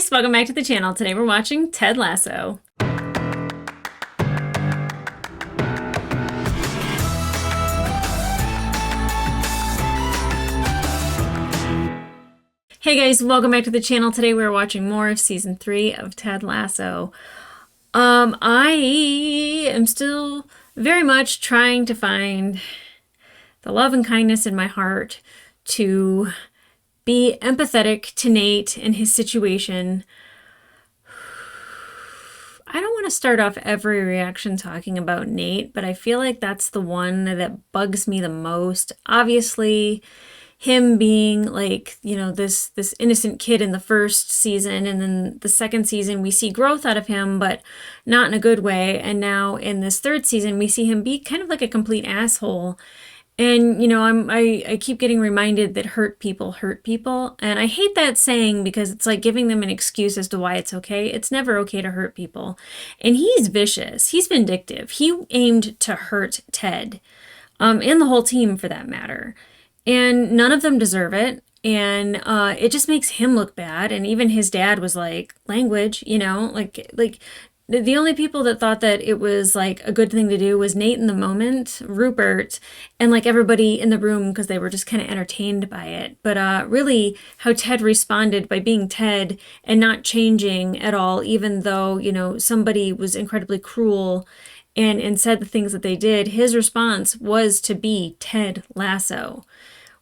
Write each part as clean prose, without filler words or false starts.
guys, welcome back to the channel. Today we're watching Ted Lasso. Hey guys, welcome back to the channel. Today we're watching more of season 3 of Ted Lasso. I am still very much trying to find the love and kindness in my heart to be empathetic to Nate and his situation. I don't want to start off every reaction talking about Nate, but I feel like that's the one that bugs me the most. Obviously, him being like, this innocent kid in the first season, and then the second season we see growth out of him, but not in a good way. And now in this third season, we see him be kind of like a complete asshole. And, I keep getting reminded that hurt people hurt people. And I hate that saying because it's like giving them an excuse as to why it's okay. It's never okay to hurt people. And he's vicious. He's vindictive. He aimed to hurt Ted, and the whole team for that matter. And none of them deserve it. And it just makes him look bad. And even his dad was like, language, like the only people that thought that it was like a good thing to do was Nate in the moment, Rupert, and like everybody in the room because they were just kind of entertained by it. But really how Ted responded by being Ted and not changing at all, even though, somebody was incredibly cruel and said the things that they did, his response was to be Ted Lasso,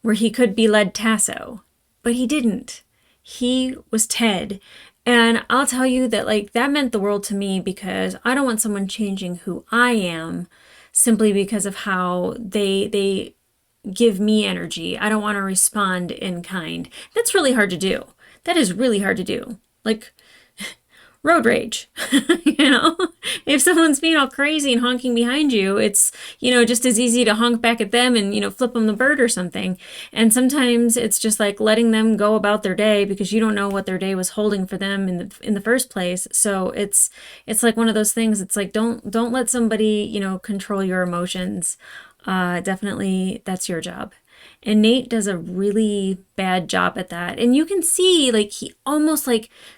where he could be led Tasso, but he didn't. He was Ted. And I'll tell you that that meant the world to me because I don't want someone changing who I am simply because of how they give me energy. I don't want to respond in kind. That's really hard to do. That is really hard to do. Like road rage, if someone's being all crazy and honking behind you, it's, just as easy to honk back at them and, flip them the bird or something. And sometimes it's just like letting them go about their day because you don't know what their day was holding for them in the first place. So it's like one of those things. It's like, don't let somebody, control your emotions. Definitely that's your job. And Nate does a really bad job at that. And you can see he almost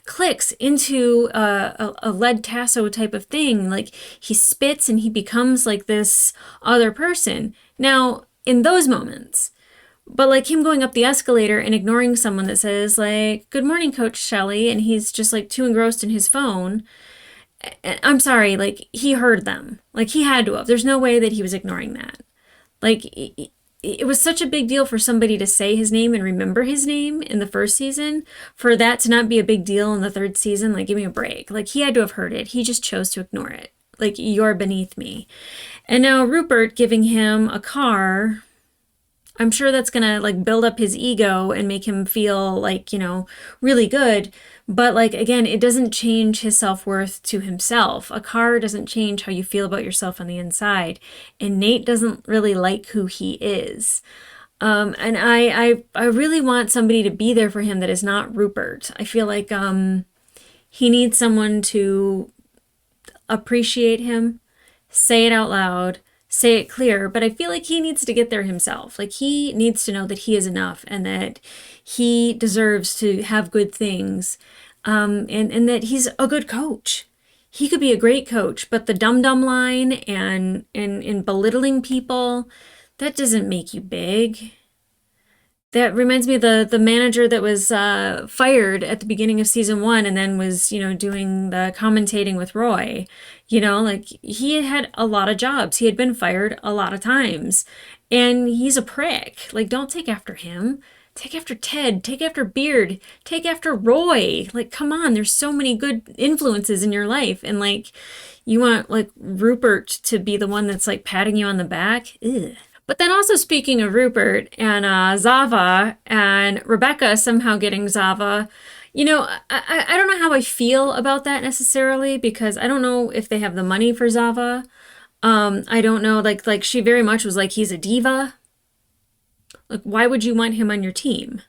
clicks into a lead Tasso type of thing. Like he spits and he becomes like this other person. Now, in those moments, but like him going up the escalator and ignoring someone that says good morning, Coach Shelley, and he's just too engrossed in his phone. I'm sorry, he heard them. He had to have. There's no way that he was ignoring that. It was such a big deal for somebody to say his name and remember his name in the first season, for that to not be a big deal in the third season. Give me a break. He had to have heard it. He just chose to ignore it. You're beneath me. And now Rupert giving him a car, I'm sure that's going to build up his ego and make him feel really good. But again, it doesn't change his self-worth to himself. A car doesn't change how you feel about yourself on the inside. And Nate doesn't really like who he is. And I really want somebody to be there for him that is not Rupert. I feel like he needs someone to appreciate him, say it out loud, say it clear, but I feel like he needs to get there himself. He needs to know that he is enough and that he deserves to have good things, and that he's a good coach. He could be a great coach, but the dum-dum line and belittling people, that doesn't make you big. That reminds me of the manager that was fired at the beginning of season 1 and then was, doing the commentating with Roy. He had a lot of jobs. He had been fired a lot of times. And he's a prick. Don't take after him. Take after Ted. Take after Beard. Take after Roy. Come on. There's so many good influences in your life. And, you want, Rupert to be the one that's, patting you on the back? Ugh. But then also speaking of Rupert and Zava and Rebecca somehow getting Zava, I don't know how I feel about that necessarily because I don't know if they have the money for Zava. I don't know, she very much was he's a diva. Why would you want him on your team?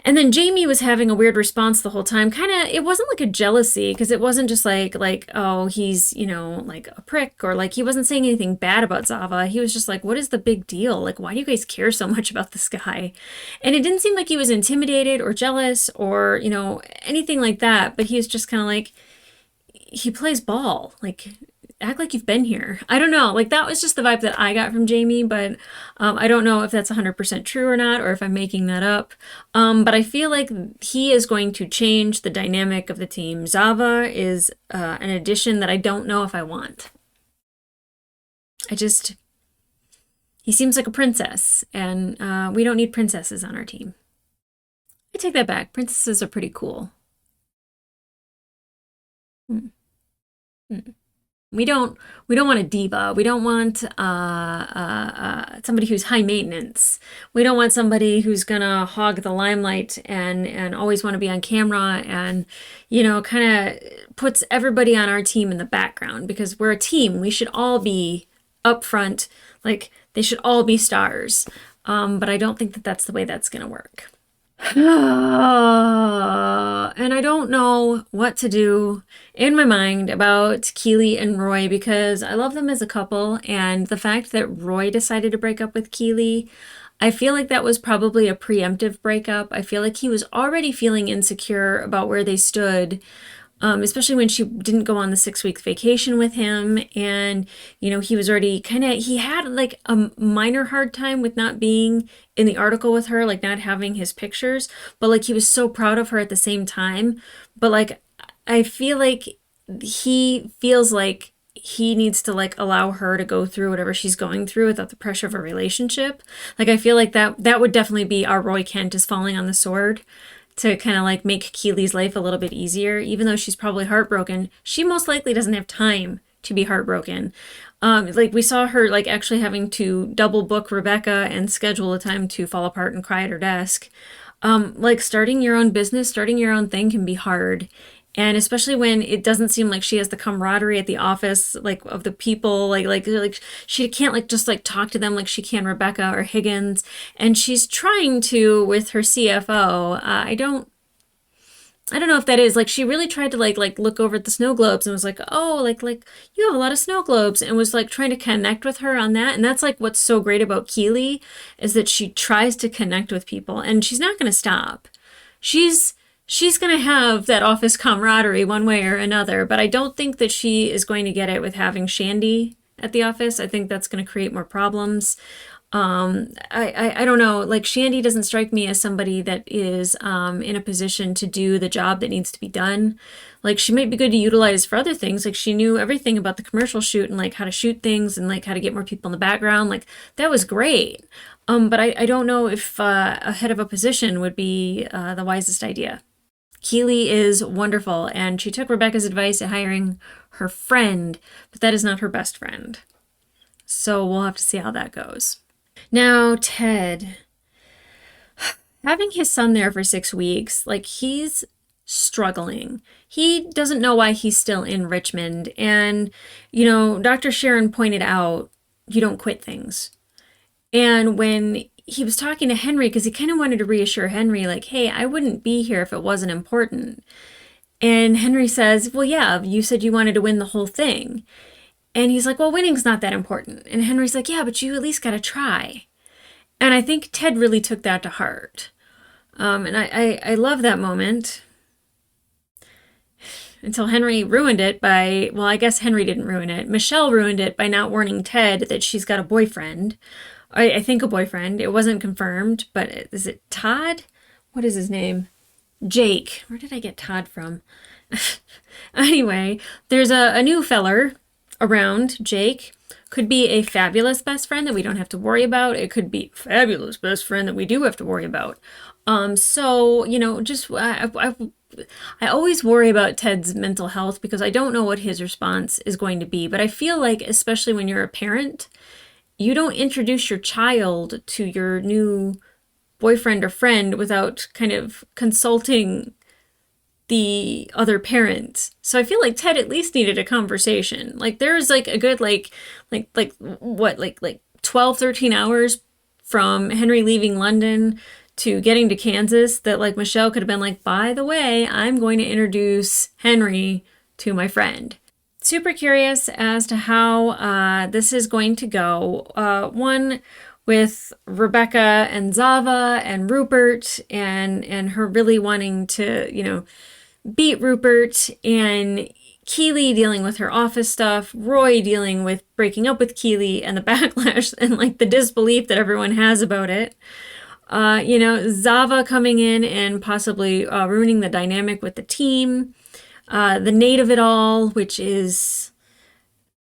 And then Jamie was having a weird response the whole time. Kind of, it wasn't like a jealousy because it wasn't just like oh he's like a prick, or like he wasn't saying anything bad about Zava. He was just like, what is the big deal? Like, why do you guys care so much about this guy? And it didn't seem like he was intimidated or jealous or anything like that. But he was just kind of like, he plays ball. Like, act like you've been here. I don't know. Like, that was just the vibe that I got from Jamie, but I don't know if that's 100% true or not, or if I'm making that up. But I feel like he is going to change the dynamic of the team. Zava is an addition that I don't know if I want. I just, he seems like a princess, and we don't need princesses on our team. I take that back. Princesses are pretty cool. Mm, mm. We don't we don't want a diva. We don't want somebody who's high maintenance. We don't want somebody who's gonna hog the limelight and always want to be on camera and kind of puts everybody on our team in the background, because we're a team. We should all be up front. Like, they should all be stars. But I don't think that that's the way that's gonna work. And I don't know what to do in my mind about Keely and Roy, because I love them as a couple, and the fact that Roy decided to break up with Keely, I feel like that was probably a preemptive breakup. I feel like he was already feeling insecure about where they stood, especially when she didn't go on the 6 week vacation with him. And, he was already he had like a minor hard time with not being in the article with her, like not having his pictures, but like he was so proud of her at the same time. But like, I feel like he feels like he needs to like allow her to go through whatever she's going through without the pressure of a relationship. Like, I feel like that would definitely be our Roy Kent is falling on the sword to kind of like make Keely's life a little bit easier. Even though she's probably heartbroken, she most likely doesn't have time to be heartbroken. Like, we saw her like actually having to double book Rebecca and schedule a time to fall apart and cry at her desk. Like, starting your own business, starting your own thing can be hard. And especially when it doesn't seem like she has the camaraderie at the office, like of the people, like she can't like just like talk to them like she can Rebecca or Higgins, and she's trying to with her CFO. I don't know if that is like, she really tried to like look over at the snow globes and was like, oh, like you have a lot of snow globes, and was like trying to connect with her on that. And that's like what's so great about Keely, is that she tries to connect with people, and she's not going to stop. She's going to have that office camaraderie one way or another, but I don't think that she is going to get it with having Shandy at the office. I think that's going to create more problems. I don't know. Like, Shandy doesn't strike me as somebody that is in a position to do the job that needs to be done. Like, she might be good to utilize for other things. Like, she knew everything about the commercial shoot and like how to shoot things and like how to get more people in the background. Like, that was great. But I don't know if a head of a position would be the wisest idea. Keely is wonderful, and she took Rebecca's advice at hiring her friend, but that is not her best friend. So we'll have to see how that goes. Now, Ted, having his son there for 6 weeks, like, he's struggling. He doesn't know why he's still in Richmond. And, Dr. Sharon pointed out, you don't quit things. And when he was talking to Henry, because he kind of wanted to reassure Henry, like, hey, I wouldn't be here if it wasn't important. And Henry says, well, yeah, you said you wanted to win the whole thing. And he's like, well, winning's not that important. And Henry's like, yeah, but you at least got to try. And I think Ted really took that to heart. And I love that moment. Until Henry ruined it by, well, I guess Henry didn't ruin it. Michelle ruined it by not warning Ted that she's got a boyfriend. I think a boyfriend. It wasn't confirmed, but is it Todd? What is his name? Jake. Where did I get Todd from? Anyway, there's a new feller around, Jake. Could be a fabulous best friend that we don't have to worry about. It could be a fabulous best friend that we do have to worry about. So, just I always worry about Ted's mental health because I don't know what his response is going to be. But I feel like, especially when you're a parent, you don't introduce your child to your new boyfriend or friend without kind of consulting the other parent. So I feel like Ted at least needed a conversation. Like, there's like a good like 12, 13 hours from Henry leaving London to getting to Kansas that like Michelle could have been like, by the way, I'm going to introduce Henry to my friend. Super curious as to how this is going to go. One with Rebecca and Zava and Rupert and her really wanting to, you know, beat Rupert, and Keely dealing with her office stuff, Roy dealing with breaking up with Keely and the backlash and like the disbelief that everyone has about it. You know, Zava coming in and possibly ruining the dynamic with the team. The Nate of it all, which is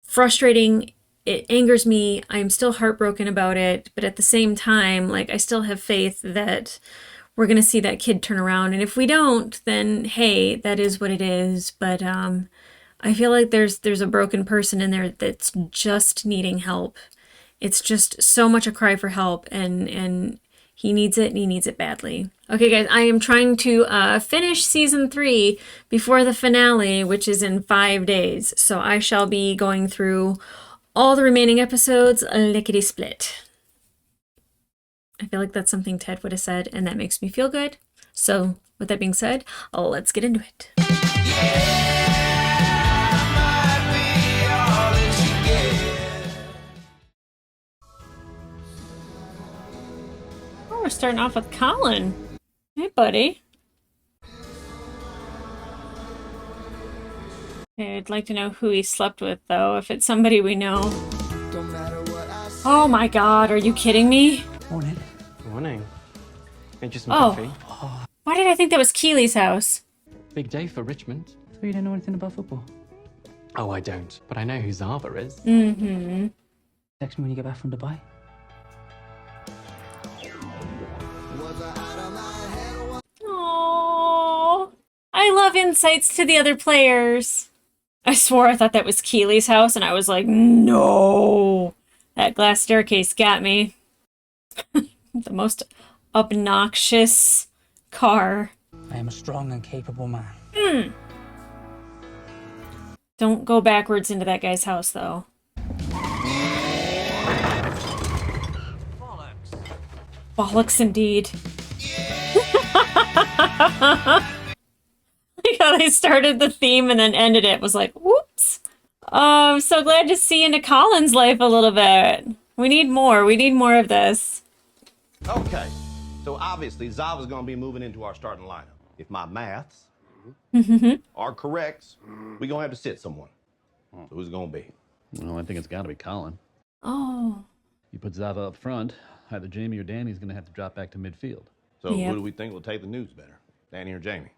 frustrating. It angers me. I'm still heartbroken about it. But at the same time, like, I still have faith that we're going to see that kid turn around. And if we don't, then hey, that is what it is. But I feel like there's a broken person in there that's just needing help. It's just so much a cry for help, and he needs it, and he needs it badly. Okay, guys, I am trying to finish season 3 before the finale, which is in 5 days. So I shall be going through all the remaining episodes lickety-split. I feel like that's something Ted would have said, and that makes me feel good. So with that being said, let's get into it. We're starting off with Colin. Hey, buddy. Okay, I'd like to know who he slept with, though, if it's somebody we know. Oh my god, are you kidding me? Morning. Morning. Make you some coffee. Why did I think that was Keely's house? Big day for Richmond. So you don't know anything about football? Oh, I don't, but I know who Zava is. Mm-hmm. Text me when you get back from Dubai. Aww. I love insights to the other players. I swore I thought that was Keely's house, and I was like, no. That glass staircase got me. The most obnoxious car. I am a strong and capable man. Don't go backwards into that guy's house, though. Bollocks indeed. Like how they started the theme and then ended it. Was like, whoops. I'm so glad to see into Colin's life a little bit. We need more. We need more of this. Okay, so obviously Zava's gonna be moving into our starting lineup. If my maths are correct, we're gonna have to sit someone. So who's it gonna be? Well, I think it's got to be Colin. Oh. You put Zava up front, either Jamie or Danny's going to have to drop back to midfield. So Yep. who do we think will take the news better? Danny or Jamie?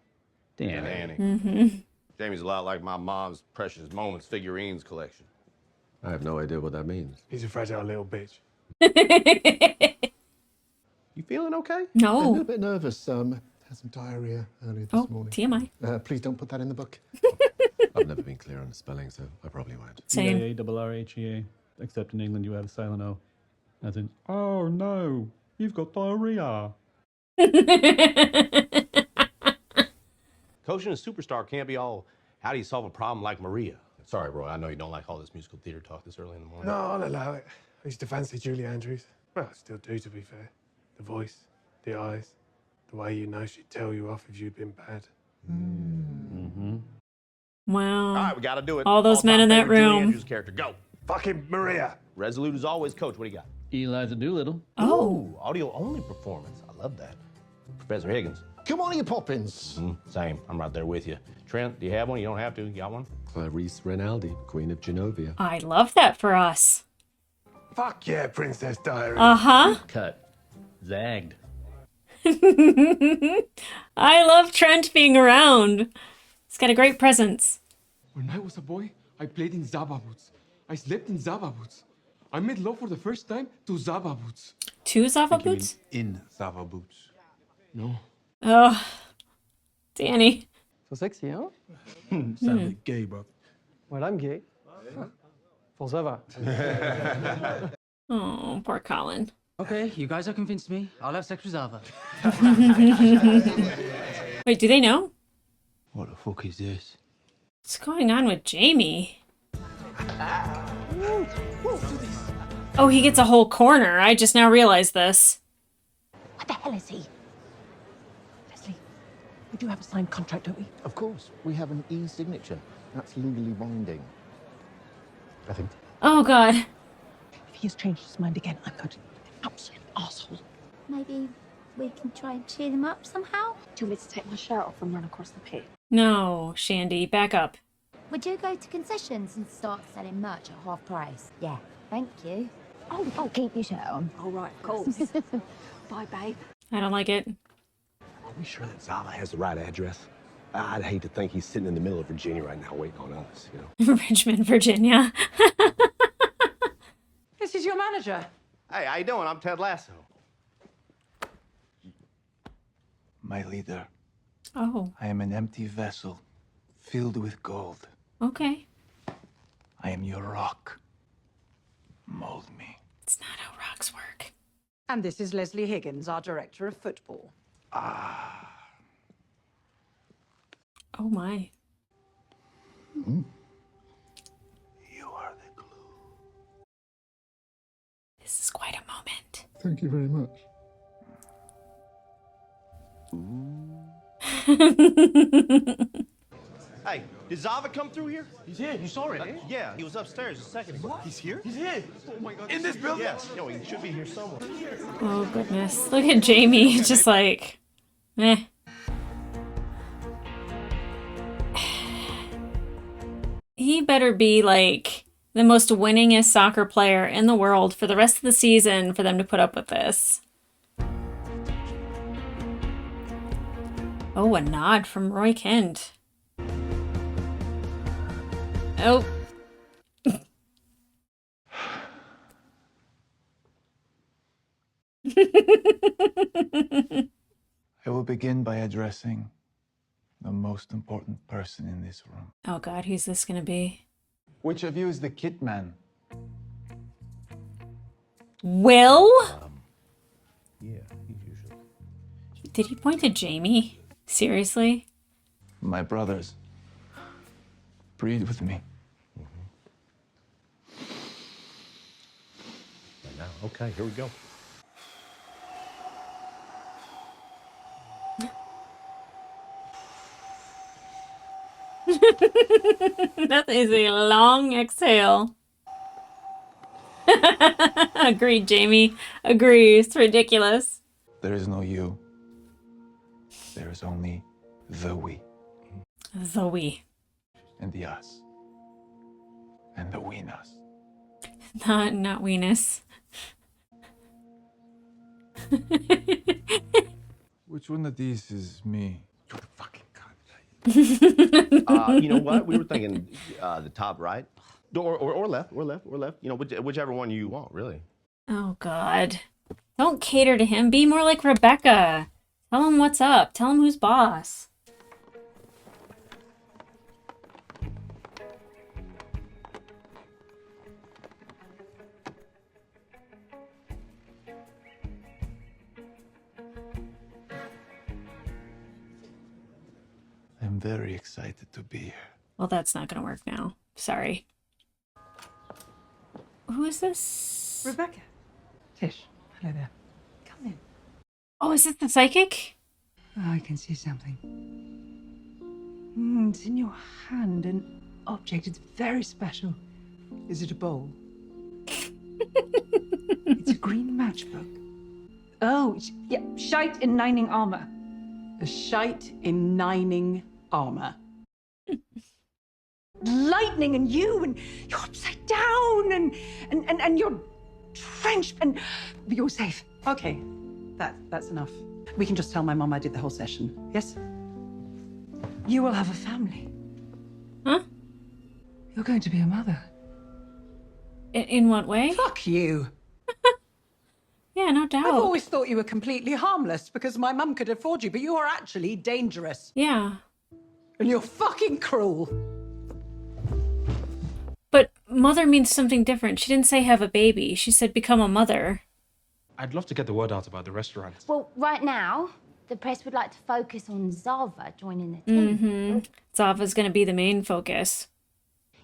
Danny. Danny. Jamie's a lot like my mom's Precious Moments figurines collection. I have no idea what that means. He's a fragile little bitch. You feeling okay? A little No. bit nervous. Had some diarrhea earlier this morning. TMI. Please don't put that in the book. I've never been clear on the spelling, so I probably won't. Same. C-A-A-R-R-H-E-A, except in England you add a silent O. As in, oh no, you've got diarrhea. Coaching a superstar can't be all, how do you solve a problem like Maria? Sorry, Roy, I know you don't like all this musical theater talk this early in the morning. No, I'll allow it. I used to fancy Julie Andrews. Well, I still do, to be fair. The voice, the eyes, the way you know she'd tell you off if you'd been bad. Wow. All right, we gotta do it. All those men in that All-time favorite Julie room. Andrews character, go. Fucking Maria! Resolute as always, Coach, what do you got? Eliza Doolittle. Oh. Ooh, audio-only performance. I love that. Professor Higgins. Come on, you Poppins. Same. I'm right there with you. Trent, do you have one? You don't have to. You got one? Clarice Rinaldi, Queen of Genovia. I love that for us. Fuck yeah, Princess Diary. Uh-huh. Cut. Zagged. I love Trent being around. He's got a great presence. When I was a boy, I played in Zaba boots. I slept in Zaba boots. I made love for the first time to Zaba boots. 2 Zava boots? In Zaba boots. No. Oh. Danny. So sexy, huh? Sound like gay, bro. Well, I'm gay. For Zava. Oh, poor Colin. Okay, you guys have convinced me. I'll have sex with Zava. Wait, do they know? What the fuck is this? What's going on with Jamie? Oh, he gets a whole corner. I just now realized this. What the hell is he? We do have a signed contract, don't we? Of course, we have an e-signature. That's legally binding. I think. Oh God. If he has changed his mind again, I'm going to be an absolute asshole. Maybe we can try and cheer them up somehow? Do you want me to take my shirt off and run across the pit? No, Shandy, back up. Would you go to concessions and start selling merch at half price? Yeah, thank you. Oh, keep your shirt on. All right, of course. Bye, babe. I don't like it. Are we sure that Zava has the right address? I'd hate to think he's sitting in the middle of Virginia right now waiting on us, you know? Richmond, Virginia. This is your manager. Hey, how you doing? I'm Ted Lasso. My leader. Oh, I am an empty vessel filled with gold. okay. I am your rock. Mold me. It's not how rocks work. And this is Leslie Higgins, our director of football. Oh my. You are the glue. This is quite a moment. Thank you very much. Hey, did Zava come through here? He's here. You saw it, eh? Yeah, he was upstairs a second ago. What? He's here? He's here. Oh my God. In this building? Yes. No, he should be here somewhere. Oh goodness. Look at Jamie, just like, meh. He better be like the most winningest soccer player in the world for the rest of the season for them to put up with this. Oh, a nod from Roy Kent. Oh. I will begin by addressing the most important person in this room. Oh God, who's this gonna be? Which of you is the kit man? Will? Yeah, he's usually. Did he point to Jamie? Seriously? My brothers. Breathe with me. Right now, okay, here we go. That is a long exhale. Agreed, Jamie. Agree. It's ridiculous. There is no you. There is only the we. The we. And the us. And the we us. Not weenus. Which one of these is me? You're the fucking you know what? We were thinking the top right. Or left, or left, or left. You know, whichever one you want, really. Oh God. Don't cater to him. Be more like Rebecca. Tell him what's up. Tell him who's boss. I'm very excited to be here. Well, that's not gonna work now. Sorry. Who is this? Rebecca. Tish, hello there. Come in. Oh, is it the psychic? Oh, I can see something. It's in your hand, an object. It's very special. Is it a bowl? It's a green matchbook. Oh, yeah, shite in nining armor. A shite in nining armor. Lightning and you, and you're upside down, and you're drenched, but you're safe. Okay, that's enough. We can just tell my mom I did the whole session. Yes? You will have a family. Huh? You're going to be a mother. In what way? Fuck you. Yeah, no doubt. I've always thought you were completely harmless because my mum could afford you, but you are actually dangerous. Yeah. And you're fucking cruel. But mother means something different. She didn't say have a baby. She said become a mother. I'd love to get the word out about the restaurant. Well, right now, the press would like to focus on Zava joining the team. Mm-hmm. Zava's gonna be the main focus.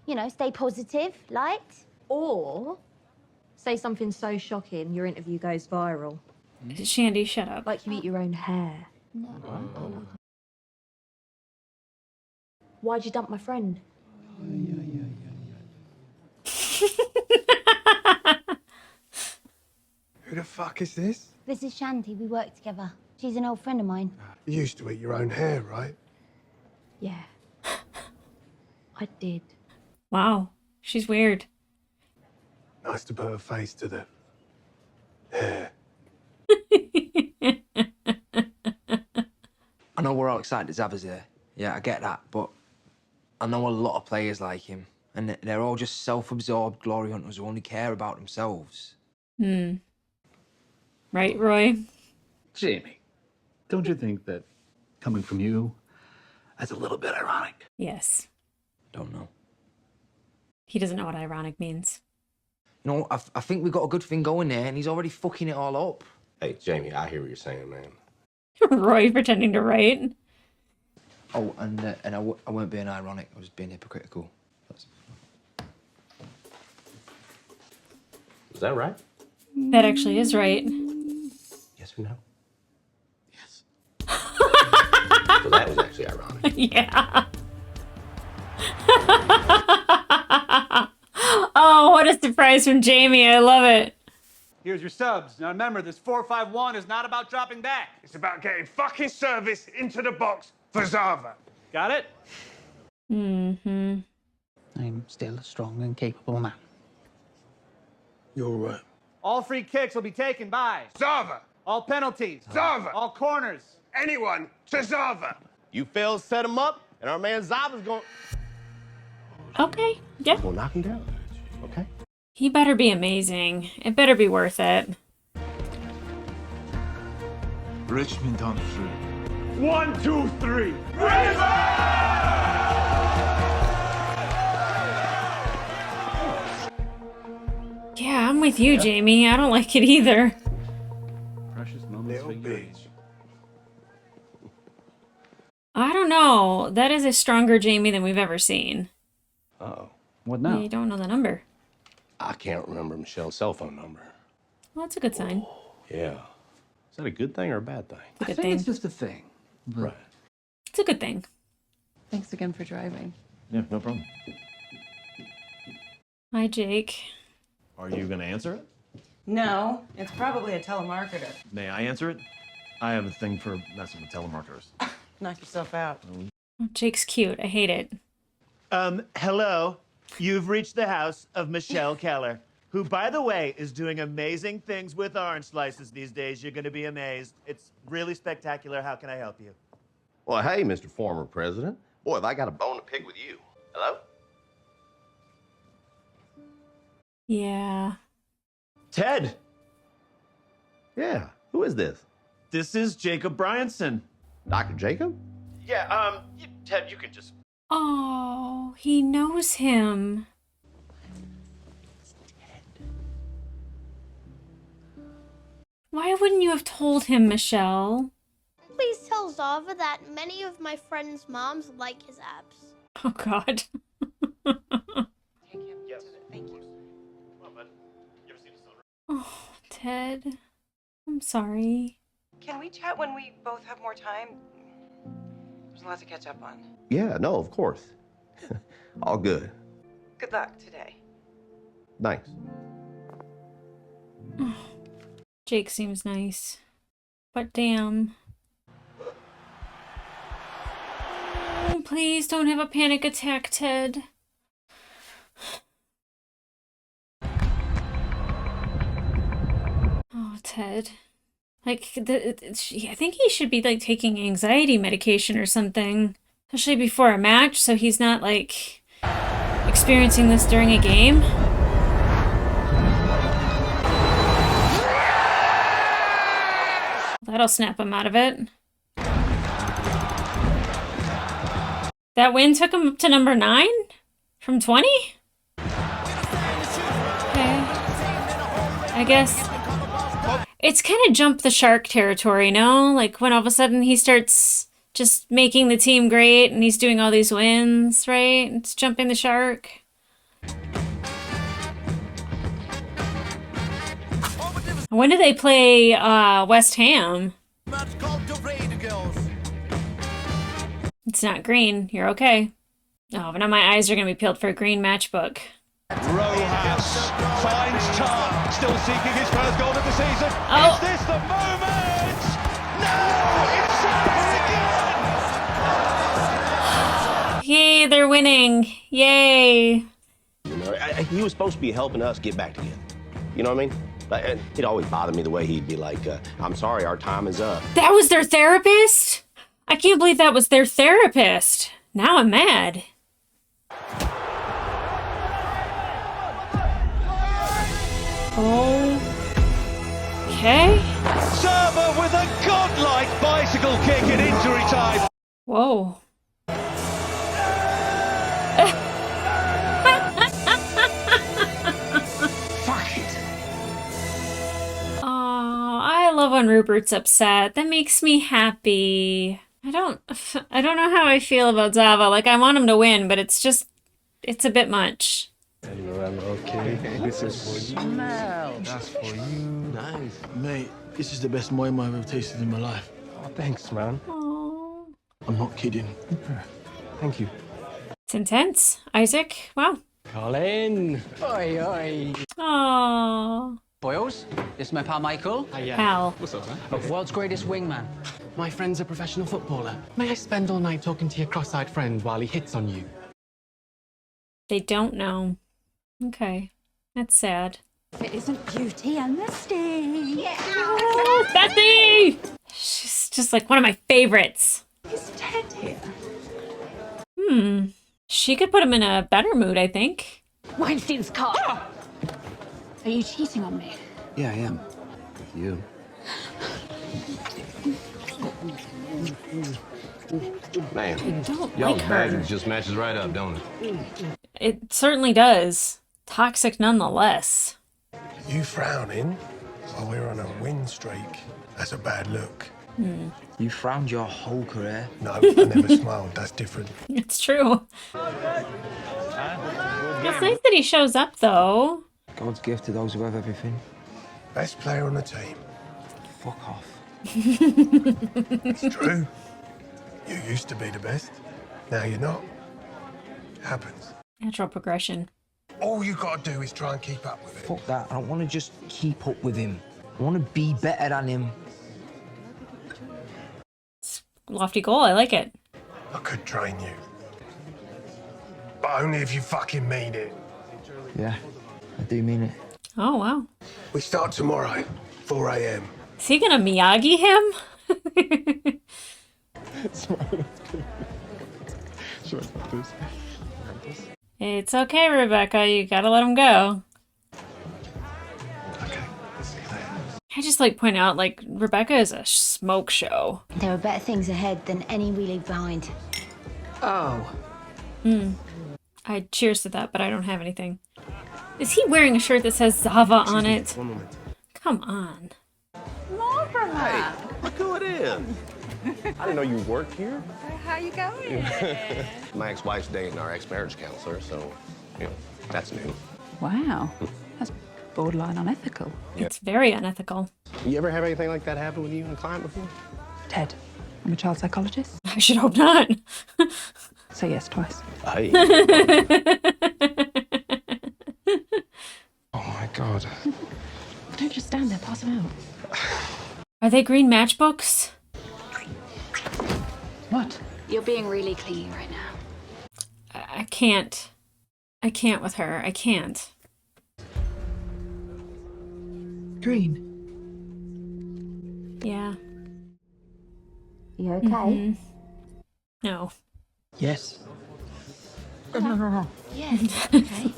You know, stay positive, light. Or say something so shocking your interview goes viral. Shandy, shut up. Like you eat your own hair. No. Why'd you dump my friend? Who the fuck is this? This is Shanti. We work together. She's an old friend of mine. You used to eat your own hair, right? Yeah. I did. Wow, she's weird. Nice to put a face to the hair. I know we're all excited Zava's here. Yeah, I get that, but I know a lot of players like him, and they're all just self-absorbed glory hunters who only care about themselves. Hmm. Right, Roy? Jamie, don't you think that coming from you, that's a little bit ironic? Yes. Don't know. He doesn't know what ironic means. You know, I think we've got a good thing going there, and he's already fucking it all up. Hey, Jamie, I hear what you're saying, man. Roy pretending to write. Oh, and I weren't being ironic. I was being hypocritical. Is that right? That actually is right. Yes or no? Yes. So that was actually ironic. Yeah. Oh, what a surprise from Jamie. I love it. Here's your subs. Now remember, this 451 is not about dropping back. It's about getting fucking service into the box for Zava. Got it? Mm-hmm. I'm still a strong and capable man. You're right. All free kicks will be taken by Zava! all penalties. Zava! All corners. Anyone to Zava! You failed, set him up, and our man Zava's going... Okay, yeah. We'll knock him down, okay? He better be amazing. It better be worth it. Richmond on 3. 1, 2, 3. Yeah, I'm with you, Jamie. I don't like it either. Precious moments for you. I don't know. That is a stronger Jamie than we've ever seen. Uh-oh. What now? You don't know the number. I can't remember Michelle's cell phone number. Well, that's a good sign. Yeah. Is that a good thing or a bad thing? It's a good I think thing. it's just a thing. Right. It's a good thing. Thanks again for driving. Yeah, no problem. Hi, Jake. Are you going to answer it? No, it's probably a telemarketer. May I answer it? I have a thing for messing with telemarketers. Knock yourself out. Oh, Jake's cute. I hate it. Hello. You've reached the house of Michelle Keller, who, by the way, is doing amazing things with orange slices these days. You're going to be amazed. It's really spectacular. How can I help you? Well, hey, Mr. Former President. Boy, have I got a bone to pick with you. Hello? Yeah. Ted. Yeah. Who is this? This is Jacob Bryanson. Dr. Jacob? Yeah, Ted, you can just... Oh, he knows him. Why wouldn't you have told him, Michelle? Please tell Zava that many of my friends' moms like his abs. Oh, God. Yes. Thank you. Come on, bud. You ever seen a silver? Oh, Ted. I'm sorry. Can we chat when we both have more time? There's a lot to catch up on. Yeah, no, of course. All good. Good luck today. Thanks. Jake seems nice. But damn. Oh, please don't have a panic attack, Ted. Oh, Ted. Like, I think he should be, like, taking anxiety medication or something. Especially before a match, so he's not, like, experiencing this during a game. That'll snap him out of it. That win took him up to number 9? From 20? Okay. I guess... It's kind of jump the shark territory, no? Like, when all of a sudden he starts just making the team great and he's doing all these wins, right? It's jumping the shark. When did they play West Ham? It's not green. You're okay. Oh, but now my eyes are going to be peeled for a green matchbook. Rojas finds Tar, still seeking his first goal of the season. Oh. Is this the moment? No! It's happened again! Yay, they're winning. Yay. You know, he was supposed to be helping us get back together. You know what I mean? It always bothered me the way he'd be like, I'm sorry, our time is up. That was their therapist? I can't believe that was their therapist. Now I'm mad. Okay. Zaba with a godlike bicycle kick in injury time. Whoa. Fuck it. Oh, I love when Rupert's upset. That makes me happy. I don't know how I feel about Zava. Like, I want him to win, but it's a bit much. Okay, this is for you. That's for you. Nice. Mate, this is the best moi moi I've ever tasted in my life. Oh, thanks, man. Aww. I'm not kidding. Thank you. It's intense. Isaac, wow. Colin. Oi, oi. Aww. Boyles, this is my pal Michael. Hiya. Pal. What's up, man? World's greatest wingman. My friend's a professional footballer. May I spend all night talking to your cross-eyed friend while he hits on you? They don't know. Okay. That's sad. It isn't Beauty and Misty. Yeah. Oh, Betsy! She's just like one of my favorites. Is Ted here? She could put him in a better mood, I think. Weinstein's car. Are you cheating on me? Yeah, I am. With you. Man, Don't y'all's like her. baggage just matches right up, don't it? It certainly does. Toxic nonetheless. You frowning while we're on a win streak. That's a bad look. You frowned your whole career. No, I never smiled. That's different. It's true. It's nice that he shows up, though. God's gift to those who have everything. Best player on the team. Fuck off. It's true. You used to be the best. Now you're not. It happens. Natural progression. All you gotta do is try and keep up with it. Fuck that. I don't want to just keep up with him. I want to be better than him. Lofty goal, I like it. I could train you. But only if you fucking mean it. Yeah, I do mean it. Oh, wow. We start tomorrow, 4 a.m. Is he gonna Miyagi him? It's okay, Rebecca. You gotta let him go. I just like point out, like, Rebecca is a smoke show. There are better things ahead than any we leave behind. Oh. I cheers to that, but I don't have anything. Is he wearing a shirt that says Zava on it? One moment. Come on. More from her. Look who it is. I didn't know you worked here. How you going? My ex-wife's dating our ex-marriage counselor, so, you know, that's new. Wow. That's borderline unethical. It's very unethical. You ever have anything like that happen with you and a client before? Ted, I'm a child psychologist. I should hope not. Say yes twice. Hey. Oh my god. Don't just stand there, pass them out. Are they green matchbooks? What? You're being really clingy right now. I can't. I can't with her. I can't. Green. Yeah. You okay? No. Yes. Yeah. Okay.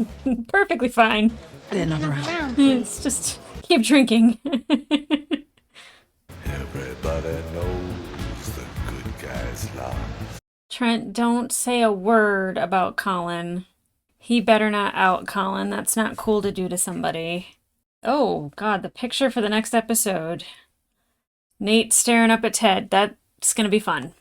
Perfectly fine. Another round. It's just keep drinking. Everybody knows the good guys lie. Trent, don't say a word about Colin. He better not out Colin. That's not cool to do to somebody. Oh, God, the picture for the next episode. Nate staring up at Ted. That's gonna be fun.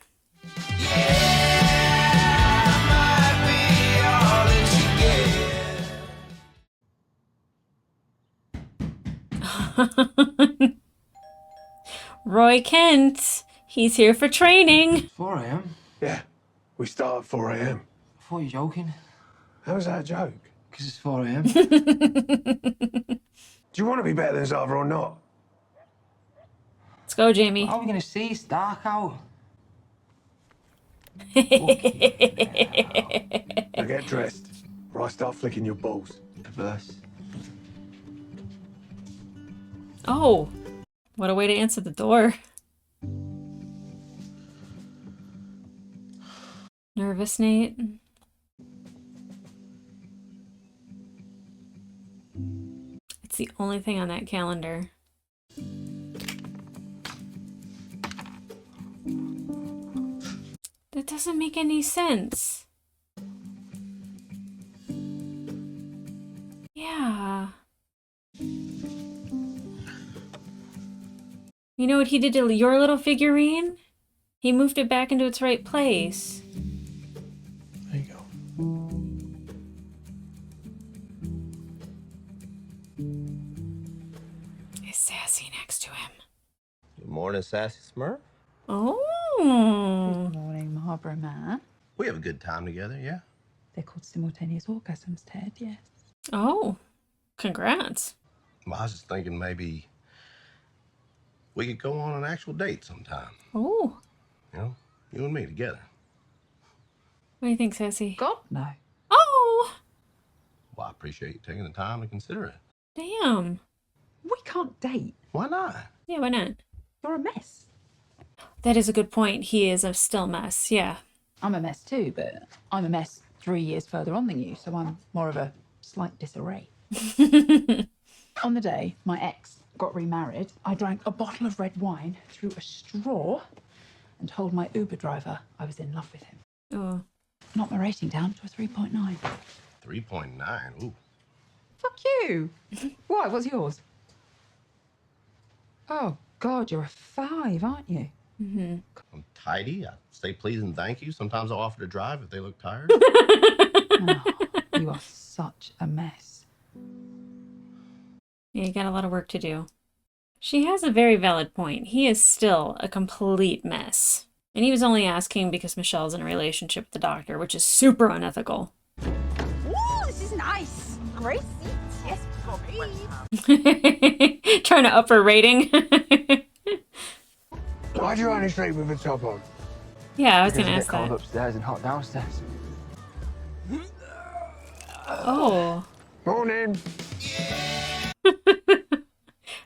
Roy Kent. He's here for training. 4 a.m. Yeah, we start at 4 a.m. thought you were joking. How was that a joke? Because it's 4 a.m. Do you want to be better than Zava or not? Let's go, Jamie. How are we going to see? It's dark out. Now get dressed, or I start flicking your balls. Bless. Oh, what a way to answer the door. Nervous, Nate? It's the only thing on that calendar. That doesn't make any sense. Yeah. You know what he did to your little figurine? He moved it back into its right place. There you go. Is Sassy next to him? Good morning, Sassy Smurf. Oh. Good morning, Marlborough Man. We have a good time together, yeah? They're called simultaneous orgasms, Ted, yes. Oh. Congrats. Well, I was just thinking maybe we could go on an actual date sometime. Oh. You know, you and me together. What do you think, Sassy? God, no. Oh. Well, I appreciate you taking the time to consider it. Damn. We can't date. Why not? Yeah, why not? You're a mess. That is a good point. He is a still mess, yeah. I'm a mess too, but I'm a mess 3 years further on than you, so I'm more of a slight disarray. On the day my ex got remarried, I drank a bottle of red wine through a straw and told my Uber driver I was in love with him. Oh. Knocked my rating down to a 3.9. 3.9, ooh. Fuck you. Why? What's yours? Oh, God, you're a 5, aren't you? Mm-hmm. I'm tidy. I say please and thank you. Sometimes I'll offer to drive if they look tired. Oh, you are such a mess. Yeah, you got a lot of work to do. She has a very valid point. He is still a complete mess. And he was only asking because Michelle's in a relationship with the doctor, which is super unethical. Ooh, this is nice. Great seats. Yes, great. Trying to up her rating. Why'd you run in straight with the top on? Yeah, I was Because going to you ask get cold that. upstairs and hot downstairs. Oh. Morning.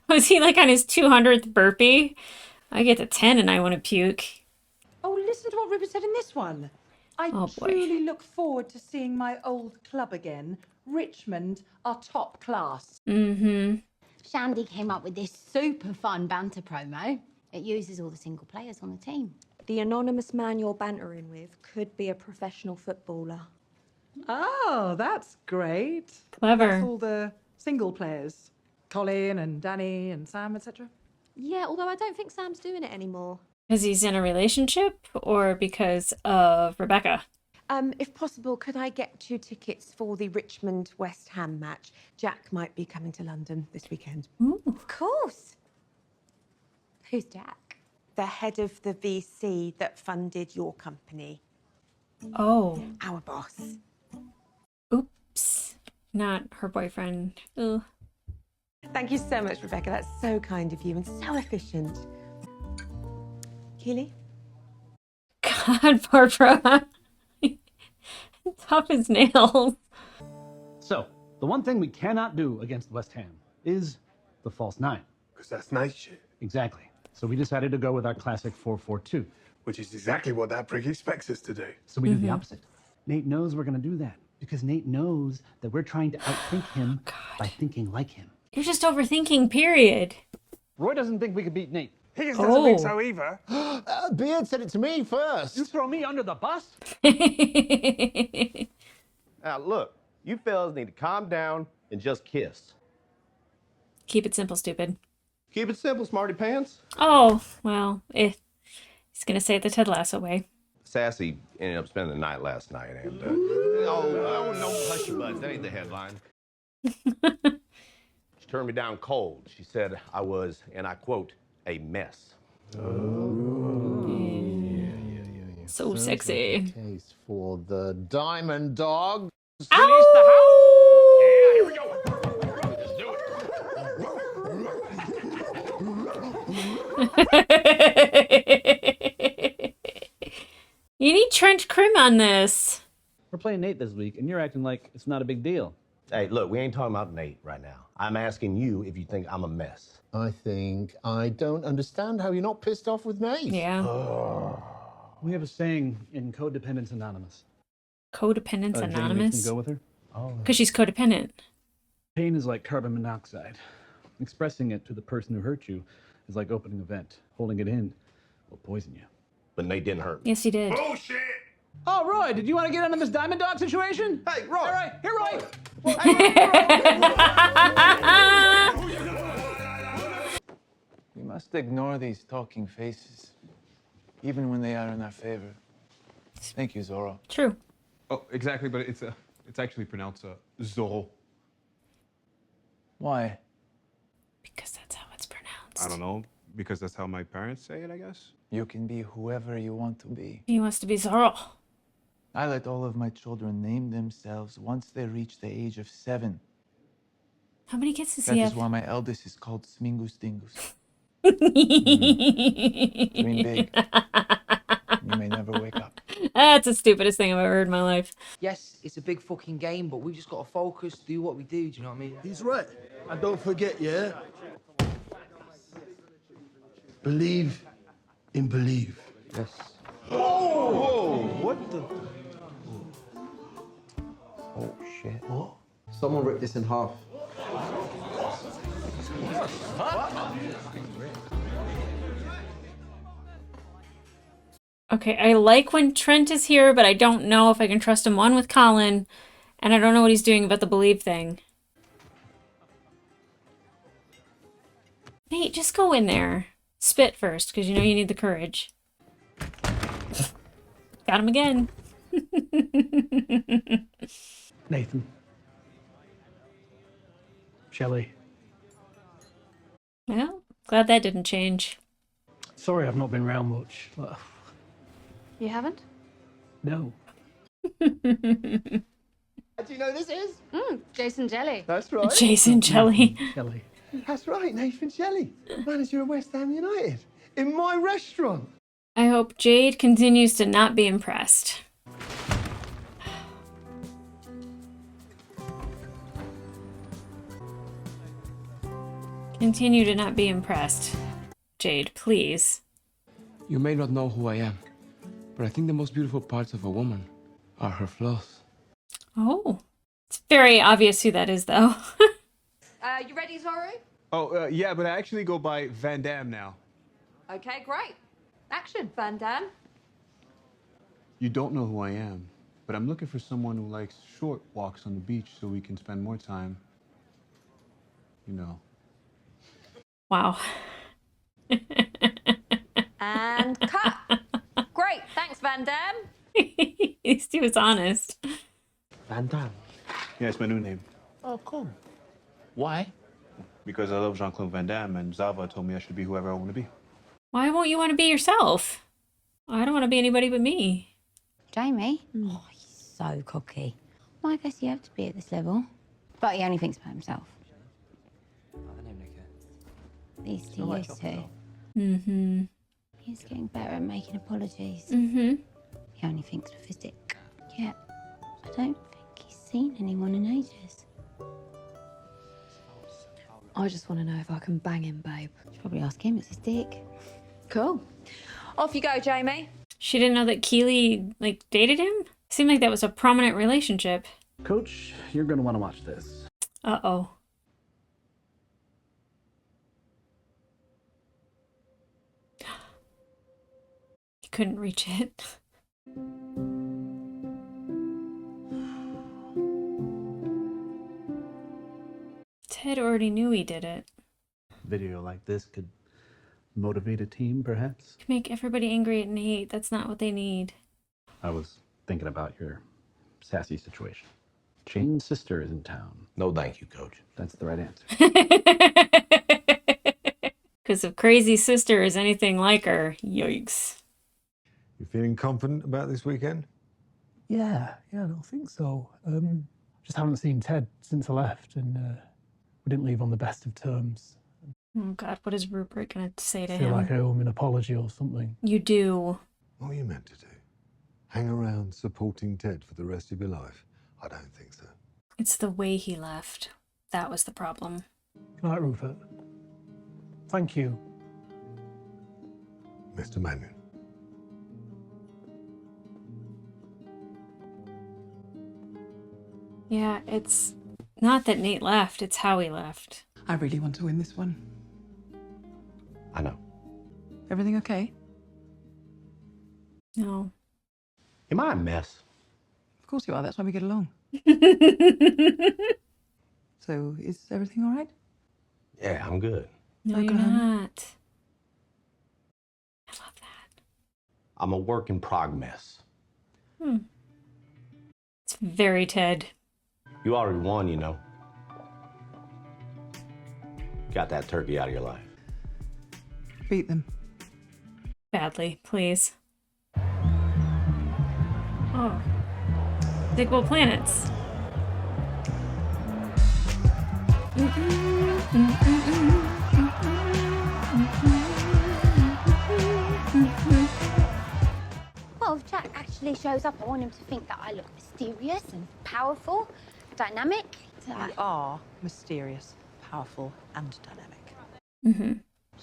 Was he like on his 200th burpee? I get to 10 and I want to puke. Oh, listen to what Rupert said in this one. I Oh, boy. truly look forward to seeing my old club again. Richmond are top class. Mm-hmm. Shandy came up with this super fun banter promo. It uses all the single players on the team. The anonymous man you're bantering with could be a professional footballer. Oh, that's great. Clever. That's all the single players. Colin and Danny and Sam, etc. Yeah, although I don't think Sam's doing it anymore. Because he's in a relationship or because of Rebecca? If possible, could I get 2 tickets for the Richmond-West Ham match? Jack might be coming to London this weekend. Ooh. Of course. Who's Jack? The head of the VC that funded your company. Oh. Our boss. Oops. Not her boyfriend. Ugh. Thank you so much, Rebecca. That's so kind of you and so efficient. Keely? God, Barbara. Tough as nails. So, the one thing we cannot do against West Ham is the false 9. Because that's nice shit. Exactly. So we decided to go with our classic 4-4-2. Which is exactly what that prick expects us to do. So we do the opposite. Nate knows we're going to do that because Nate knows that we're trying to outthink him by thinking like him. You're just overthinking, period. Roy doesn't think we could beat Nate. He just doesn't think so either. Beard said it to me first. You throw me under the bus? Now, look, you fellas need to calm down and just kiss. Keep it simple, stupid. Keep it simple, smarty pants. Oh, well, he's gonna say it the Ted Lasso way. Sassy ended up spending the night last night, and oh, no, hush your butts. That ain't the headline. She turned me down cold. She said I was, and I quote, a mess. So sexy. Case for the Diamond Dog. Release the house. Yeah, here we go. Let's do You need Trent Krim on this. We're playing Nate this week, and you're acting like it's not a big deal. Hey, look, we ain't talking about Nate right now. I'm asking you if you think I'm a mess. I think I don't understand how you're not pissed off with Nate. Yeah. We have a saying in Codependence Anonymous. Codependence Jenny makes me Anonymous? go with her. Because she's codependent. Pain is like carbon monoxide. Expressing it to the person who hurt you is like opening a vent. Holding it in will poison you. But Nate didn't hurt me. Yes, he did. Bullshit! Oh, Roy, did you want to get into this Diamond Dog situation? Hey, Roy! All right, here, Roy. We must ignore these talking faces, even when they are in our favor. Thank you, Zorro. True. Oh, exactly, but it's actually pronounced Zorro. Why? Because that's how it's pronounced. I don't know, because that's how my parents say it, I guess. You can be whoever you want to be. He wants to be Zorro. I let all of my children name themselves once they reach the age of 7. How many kids does That he is have? why my eldest is called Smingus Dingus. Dream Dream big. You may never wake up. That's the stupidest thing I've ever heard in my life. Yes, it's a big fucking game, but we've just got to focus, do what we do, do you know what I mean? He's right. And don't forget, yeah? Believe in believe. Yes. Whoa! What the? Oh, shit. What? Someone ripped this in half. Okay, I like when Trent is here, but I don't know if I can trust him, one, with Colin, and I don't know what he's doing about the believe thing. Nate, just go in there. Spit first, because you know you need the courage. Got him again. Nathan. Shelley. Well, glad that didn't change. Sorry I've not been around much. You haven't? No. Do you know who this is? Jason Jelly. That's right. Jason Jelly. Shelley. That's right, Nathan Shelley, manager of West Ham United, in my restaurant. I hope Jade continues to not be impressed. Continue to not be impressed. Jade, please. You may not know who I am, but I think the most beautiful parts of a woman are her flaws. Oh. It's very obvious who that is, though. You ready, Zorro? Oh, yeah, but I actually go by Van Damme now. Okay, great. Action, Van Damme. You don't know who I am, but I'm looking for someone who likes short walks on the beach so we can spend more time, you know. Wow. And cut. Great, thanks, Van Damme. At least he was honest. Van Damme. Yeah, it's my new name. Oh, cool. Why? Because I love Jean-Claude Van Damme, and Zava told me I should be whoever I want to be. Why won't you want to be yourself? I don't want to be anybody but me. Jamie? Oh, he's so cocky. Well, I guess you have to be at this level. But he only thinks about himself. At least he used to. Mm-hmm. He's getting better at making apologies. Mm-hmm. He only thinks with his dick. Yeah, I don't think he's seen anyone in ages. I just want to know if I can bang him, babe. Should probably ask him, it's his dick. Cool. Off you go, Jamie. She didn't know that Keely, dated him? Seemed like that was a prominent relationship. Coach, you're going to want to watch this. Uh-oh. He couldn't reach it. Ted already knew he did it. Video like this could motivate a team, perhaps? Could make everybody angry at Nate. That's not what they need. I was thinking about your sassy situation. Jane's sister is in town. No, thank you, Coach. That's the right answer. Because if Crazy Sister is anything like her, yikes. You feeling confident about this weekend? Yeah, I don't think so. Just haven't seen Ted since I left, and we didn't leave on the best of terms. Oh God, what is Rupert gonna say to I feel him? like I owe him an apology or something. You do. What were you meant to do? Hang around supporting Ted for the rest of your life? I don't think so. It's the way he left. That was the problem. Good night, Rupert. Thank you. Mr. Mannion. Yeah, it's not that Nate left, it's how he left. I really want to win this one. I know. Everything okay? No. Am I a mess? Of course you are. That's why we get along. So, is everything all right? Yeah, I'm good. No, Oh, you're God. not. I'm a work in progress. It's very Ted. You already won, you know. Got that turkey out of your life. Beat them. Badly, please. Oh. Digable planets. Well, if Jack actually shows up, I want him to think that I look mysterious and powerful, dynamic. We are mysterious, powerful, and dynamic.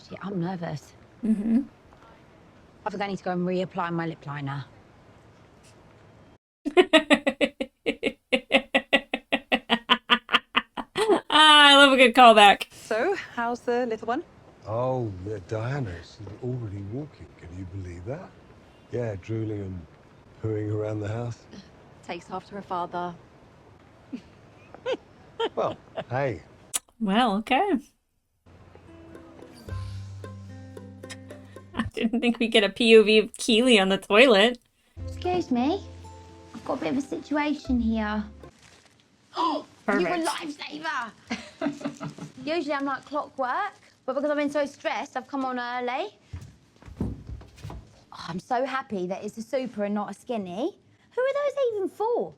Shit, I'm nervous. I think I need to go and reapply my lip liner. I love a good callback. So, how's the little one? Oh, yeah, Diana, she's already walking. Can you believe that? Yeah, drooling and pooing around the house. Takes after her father. Well, hey. Well, okay. I didn't think we'd get a POV of Keely on the toilet. Excuse me. I've got a bit of a situation here. Oh, you're a lifesaver! Usually I'm like clockwork, but because I've been so stressed, I've come on early. Oh, I'm so happy that it's a super and not a skinny. Who are those even for?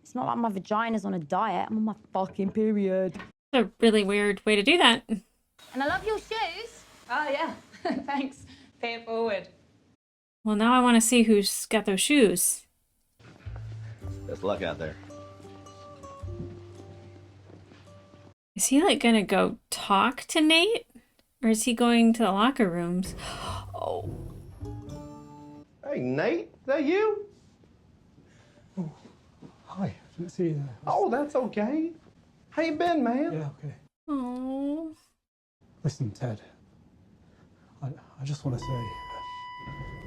It's not like my vagina's on a diet. I'm on my fucking period. A really weird way to do that. And I love your shoes. Oh, yeah. Thanks. Pay it forward. Well, now I want to see who's got those shoes. Best luck out there. Is he like gonna go talk to Nate? Or is he going to the locker rooms? Oh. Hey, Nate, is that you? Hi, didn't see you. Oh, that's okay. How you been, man? Yeah, okay. Oh. Listen, Ted. I just want to say,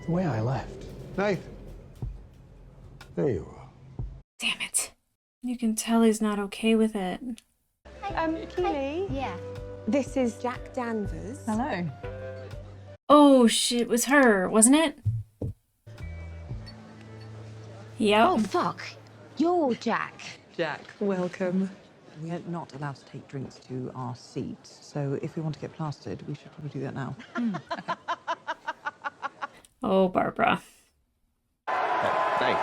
the way I left. Nathan. There you are. Damn it. You can tell he's not okay with it. Keely? Yeah. This is Jack Danvers. Hello. Oh shit, it was her, wasn't it? Yep. Oh, fuck. You're Jack. Jack, welcome. We are not allowed to take drinks to our seat, so if we want to get plastered, we should probably do that now. Oh, Barbara. Thanks.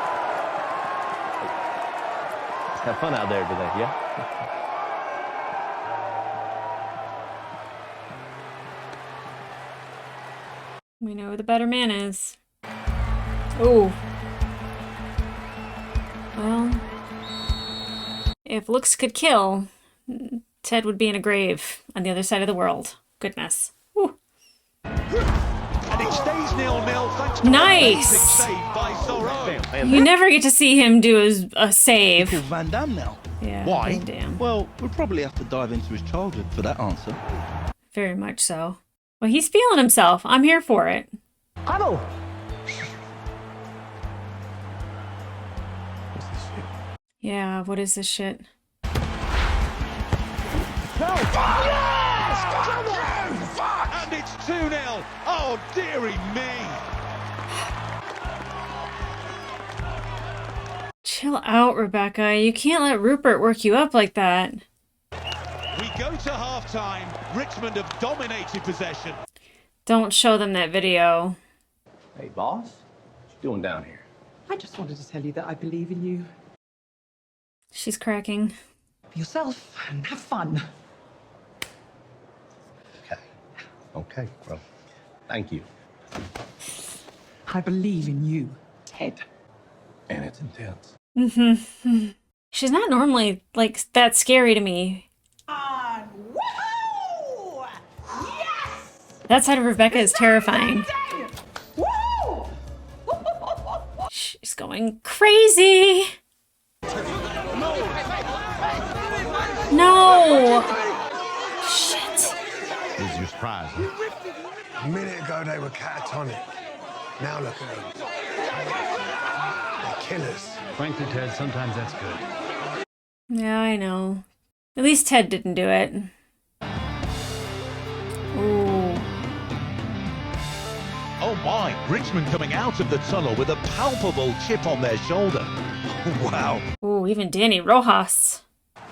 Let's have fun out there today, yeah? We know who the better man is. Oh. Well, if looks could kill, Ted would be in a grave on the other side of the world. Goodness. Whew. And it stays 0-0 thanks to Nice. a save by Zorro. You never get to see him do a save. Van Damme now. Yeah. Why? Van Damme. Well, we'll probably have to dive into his childhood for that answer. Very much so. Well, he's feeling himself. I'm here for it. Hello. Yeah, what is this shit? And it's 2-0. Oh, dearie me. Chill out, Rebecca. You can't let Rupert work you up like that. We go to half-time. Richmond have dominated possession. Don't show them that video. Hey, boss. Doing down here? I just wanted to tell you that I believe in you. She's cracking. Be yourself and have fun. Okay, well, thank you. I believe in you, Ted. And it's intense. Mm-hmm. She's not normally, like, that scary to me. Woohoo! Yes! That side of Rebecca is terrifying. Woo! She's going crazy. No! Shit. This is your surprise, huh? A minute ago they were catatonic. Now look at them. They're killers. Frankly, Ted, sometimes that's good. Yeah, I know. At least Ted didn't do it. Ooh. Oh my, Richmond coming out of the tunnel with a palpable chip on their shoulder. Wow. Ooh, even Danny Rojas.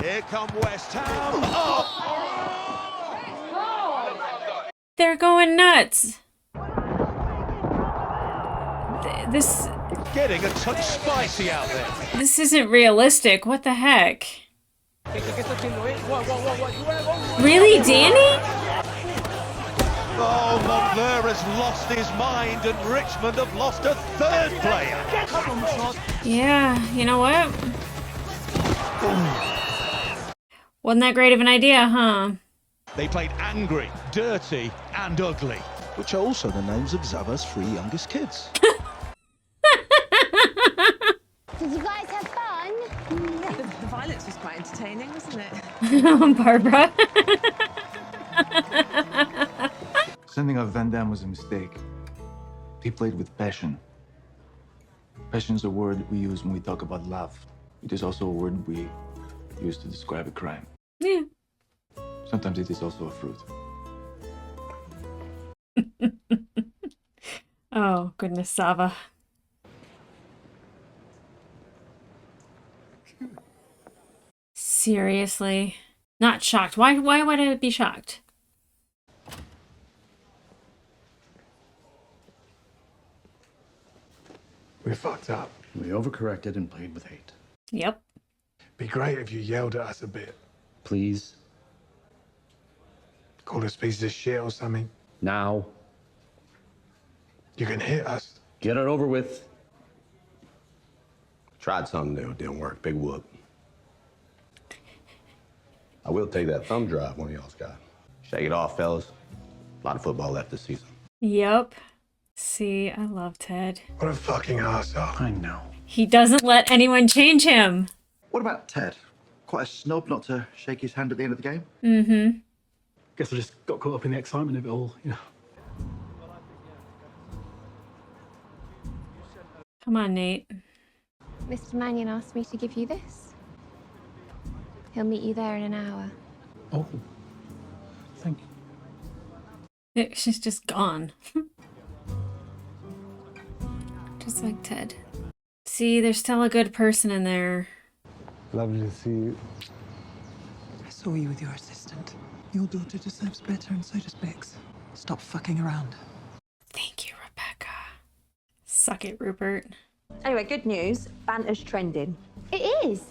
Here come West Ham. Oh! They're going nuts. This... Getting a touch spicy out there. This isn't realistic. What the heck? Really, Danny? Oh, Montler has lost his mind and Richmond have lost a third player. Yeah, you know what? Wasn't that great of an idea, huh? They played angry, dirty and ugly, which are also the names of Zava's 3 youngest kids. Did you guys have fun? Yeah, the violence was quite entertaining, wasn't it? Barbara. Sending out Van Damme was a mistake. He played with passion. Passion is a word we use when we talk about love. It is also a word we use to describe a crime. Yeah. Sometimes it is also a fruit. Oh, goodness, Sava. Seriously? Not shocked. Why would I be shocked? We fucked up. We overcorrected and played with hate. Yep. Be great if you yelled at us a bit. Please. Call us pieces of shit or something. Now. You can hit us. Get it over with. Tried something new, it didn't work. Big whoop. I will take that thumb drive one of y'all's got. Shake it off, fellas. A lot of football left this season. Yep. See, I love Ted. What a fucking arsehole. I know. He doesn't let anyone change him. What about Ted? Quite a snob not to shake his hand at the end of the game. Mm-hmm. Guess I just got caught up in the excitement of it all, you know. Come on, Nate. Mr. Mannion asked me to give you this. He'll meet you there in an hour. Oh. Thank you. She's just gone. Just like Ted. See, there's still a good person in there. Lovely to see you. I saw you with your assistant. Your daughter deserves better, and so does Bex. Stop fucking around. Thank you, Rebecca. Suck it, Rupert. Anyway, good news. Banter's trending. It is.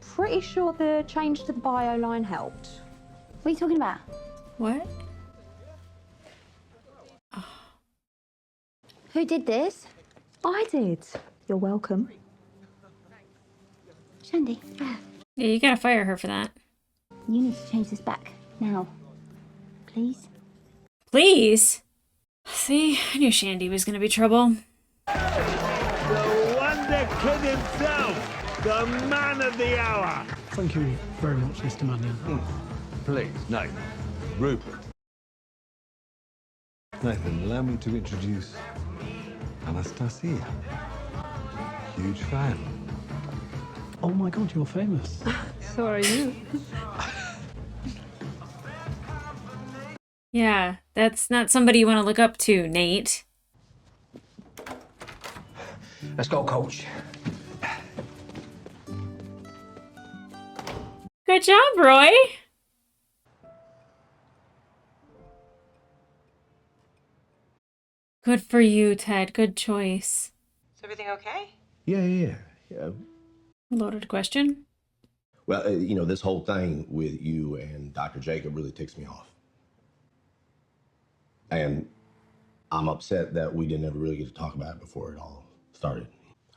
Pretty sure the change to the bio line helped. What are you talking about? What? Who did this? I did. You're welcome. Shandy. Yeah, you gotta fire her for that. You need to change this back. Now. Please? Please? See, I knew Shandy was gonna be trouble. The Wonder Kid himself, the man of the hour. Thank you very much, Mr. Mannion. Please, no. Rupert. Nathan, allow me to introduce Anastasia. Huge fan. Oh my god, you're famous. So are you. Yeah, that's not somebody you want to look up to, Nate. Let's go, coach. Good job, Roy. Good for you, Ted. Good choice. Is everything okay? Yeah. Loaded question. Well, you know, this whole thing with you and Dr. Jacob really ticks me off. And I'm upset that we didn't ever really get to talk about it before it all started.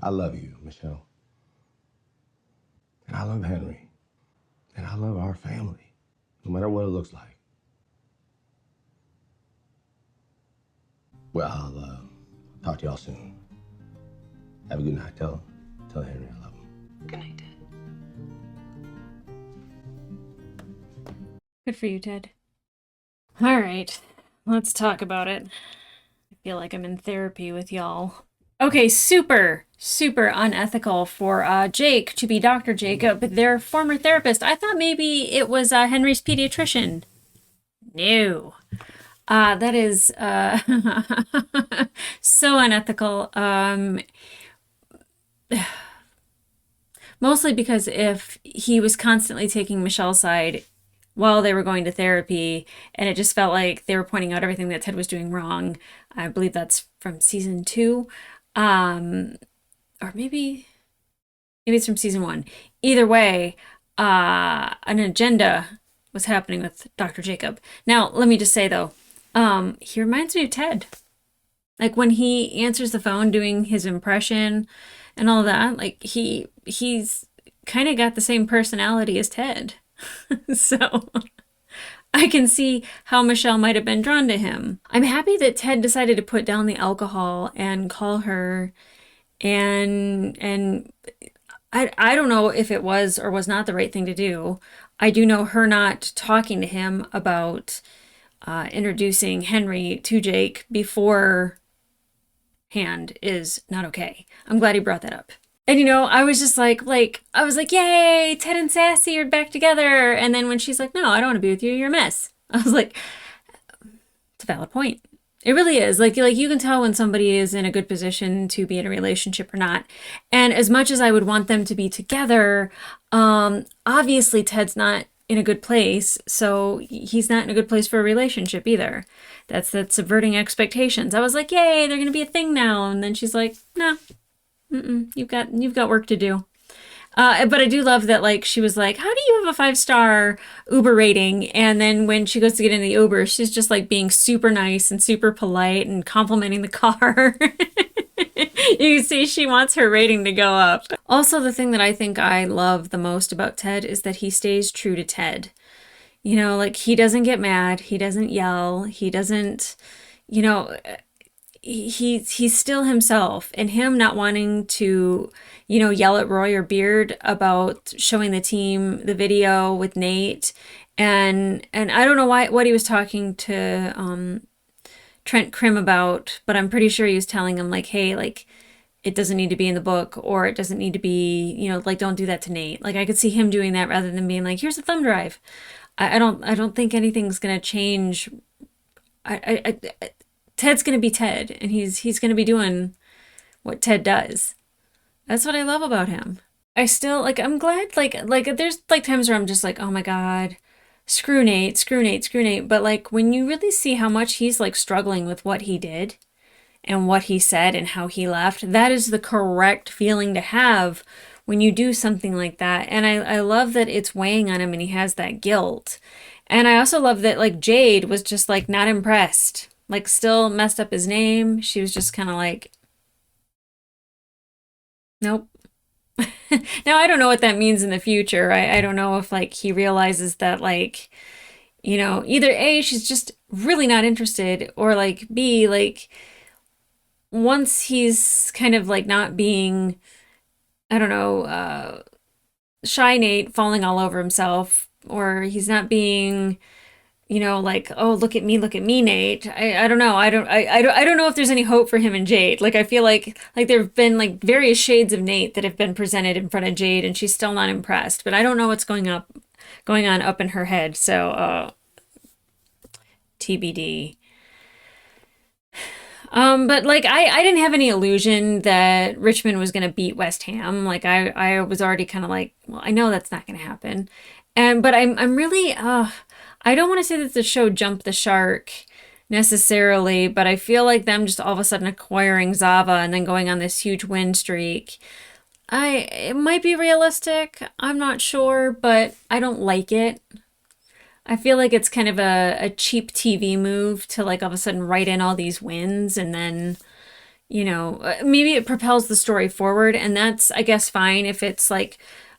I love you, Michelle. And I love Henry. And I love our family, no matter what it looks like. Well, I'll talk to y'all soon. Have a good night. Tell Henry I love him. Good night, Ted. Good for you, Ted. All right, let's talk about it. I feel like I'm in therapy with y'all. Okay, super unethical for Jake to be Dr. Jacob, their former therapist. I thought maybe it was Henry's pediatrician. No. That is so unethical. Mostly because if he was constantly taking Michelle's side while they were going to therapy, and it just felt like they were pointing out everything that Ted was doing wrong. I believe that's from season 2. Or maybe it's from season 1. Either way, an agenda was happening with Dr. Jacob. Now, let me just say though, he reminds me of Ted. Like when he answers the phone doing his impression and all that, like he's kind of got the same personality as Ted. So I can see how Michelle might have been drawn to him. I'm happy that Ted decided to put down the alcohol and call her, and I don't know if it was or was not the right thing to do. I do know her not talking to him about introducing Henry to Jake beforehand is not okay. I'm glad he brought that up. And, you know, I was just like, I was like, yay, Ted and Sassy are back together. And then when she's like, no, I don't want to be with you, you're a mess. I was like, it's a valid point. It really is. Like you can tell when somebody is in a good position to be in a relationship or not. And as much as I would want them to be together, obviously Ted's not in a good place. So he's not in a good place for a relationship either. That's subverting expectations. I was like, yay, they're going to be a thing now. And then she's like, no. You've got work to do. But I do love that, like, she was like, how do you have a 5-star Uber rating? And then when she goes to get in the Uber, she's just like being super nice and super polite and complimenting the car. You can see she wants her rating to go up. Also, the thing that I think I love the most about Ted is that he stays true to Ted. You know, like, he doesn't get mad. He doesn't yell. He doesn't, you know... He's still himself, and him not wanting to, you know, yell at Roy or Beard about showing the team the video with Nate, and I don't know what he was talking to Trent Krim about, but I'm pretty sure he was telling him like, hey, like, it doesn't need to be in the book, or it doesn't need to be, you know, like, don't do that to Nate. Like, I could see him doing that rather than being like, here's a thumb drive. I don't think anything's gonna change. Ted's going to be Ted, and he's going to be doing what Ted does. That's what I love about him. I still, like, I'm glad, like there's, like, times where I'm just like, oh my God, screw Nate. But, like, when you really see how much he's, like, struggling with what he did and what he said and how he left, that is the correct feeling to have when you do something like that. And I love that it's weighing on him and he has that guilt. And I also love that, like, Jade was just, like, not impressed. Like, still messed up his name. She was just kind of like, nope. Now, I don't know what that means in the future. I don't know if, like, he realizes that, like, you know, either A, she's just really not interested, or, like, B, like, once he's kind of, like, not being, I don't know, shy Nate falling all over himself, or he's not being... you know, like, oh, look at me, Nate. I don't know. I don't know if there's any hope for him and Jade. Like, I feel like there have been, like, various shades of Nate that have been presented in front of Jade, and she's still not impressed. But I don't know what's going on up in her head. So, TBD. But, like, I didn't have any illusion that Richmond was going to beat West Ham. Like, I was already kind of like, well, I know that's not going to happen. But I'm really, I don't want to say that the show jumped the shark necessarily, but I feel like them just all of a sudden acquiring Zava and then going on this huge win streak. It might be realistic. I'm not sure, but I don't like it. I feel like it's kind of a cheap TV move to like all of a sudden write in all these wins and then, you know, maybe it propels the story forward, and that's, I guess, fine if it's like